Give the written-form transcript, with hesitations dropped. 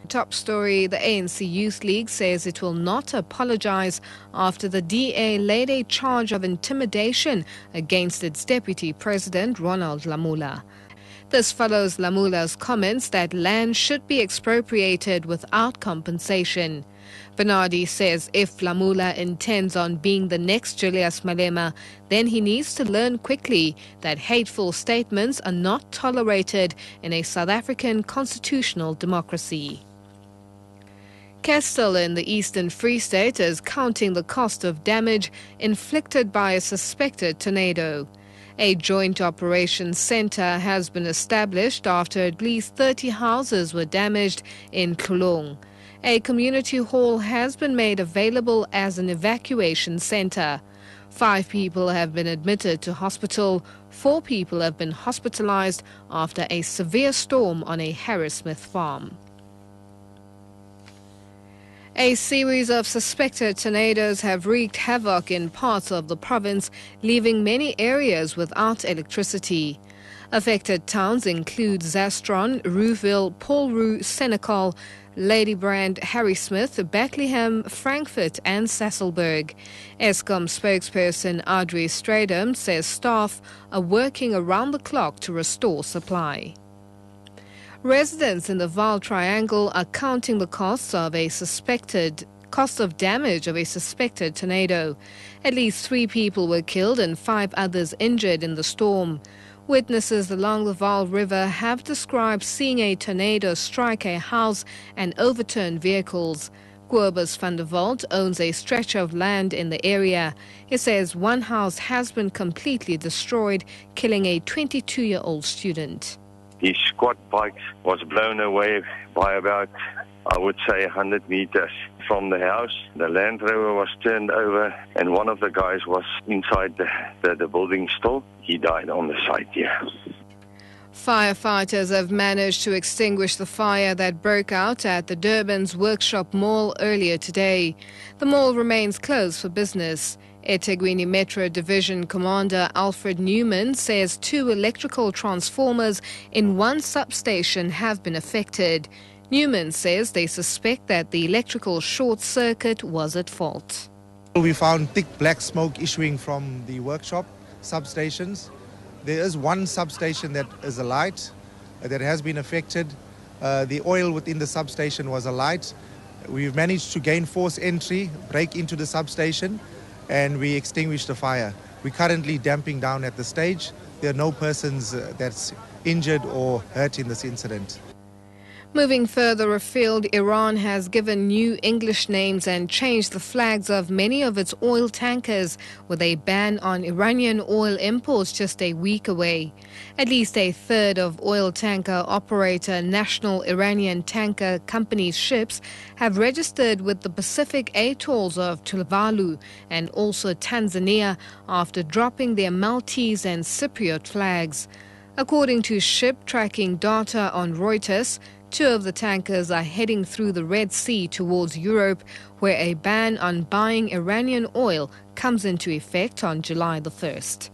Top story, the ANC Youth League says it will not apologize after the DA laid a charge of intimidation against its deputy president, Ronald Lamola. This follows Lamula's comments that land should be expropriated without compensation. Bernardi says if Lamula intends on being the next Julius Malema, then he needs to learn quickly that hateful statements are not tolerated in a South African constitutional democracy. Kestel in the Eastern Free State is counting the cost of damage inflicted by a suspected tornado. A joint operations center has been established after at least 30 houses were damaged in Klulong. A community hall has been made available as an evacuation center. 5 people have been admitted to hospital. 4 people have been hospitalized after a severe storm on a Harrismith farm. A series of suspected tornadoes have wreaked havoc in parts of the province, leaving many areas without electricity. Affected towns include Zastron, Rouville, Paulroo, Senekal, Ladybrand, Harrismith, Bethlehem, Frankfurt and Sasolburg. Eskom spokesperson Audrey Stradom says staff are working around the clock to restore supply. Residents in the Vaal Triangle are counting the cost of damage of a suspected tornado. At least 3 people were killed and 5 others injured in the storm. Witnesses along the Vaal River have described seeing a tornado strike a house and overturn vehicles. Kobus van der Walt owns a stretch of land in the area. He says one house has been completely destroyed, killing a 22-year-old student. His squat bike was blown away by about, I would say, 100 meters from the house. The Land Rover was turned over and one of the guys was inside the building still. He died on the site, yeah. Firefighters have managed to extinguish the fire that broke out at the Durban's Workshop Mall earlier today. The mall remains closed for business. eThekwini Metro Division Commander Alfred Newman says 2 electrical transformers in 1 substation have been affected. Newman says they suspect that the electrical short circuit was at fault. We found thick black smoke issuing from the workshop substations. There is 1 substation that is alight that has been affected. The oil within the substation was alight. We've managed to gain force entry, break into the substation, and we extinguished the fire. We're currently damping down at the stage. There are no persons that's injured or hurt in this incident. Moving further afield, Iran has given new English names and changed the flags of many of its oil tankers, with a ban on Iranian oil imports just a week away. At least a third of oil tanker operator National Iranian Tanker Company's ships have registered with the Pacific atolls of Tuvalu and also Tanzania after dropping their Maltese and Cypriot flags. According to ship tracking data on Reuters, 2 of the tankers are heading through the Red Sea towards Europe, where a ban on buying Iranian oil comes into effect on July the 1st.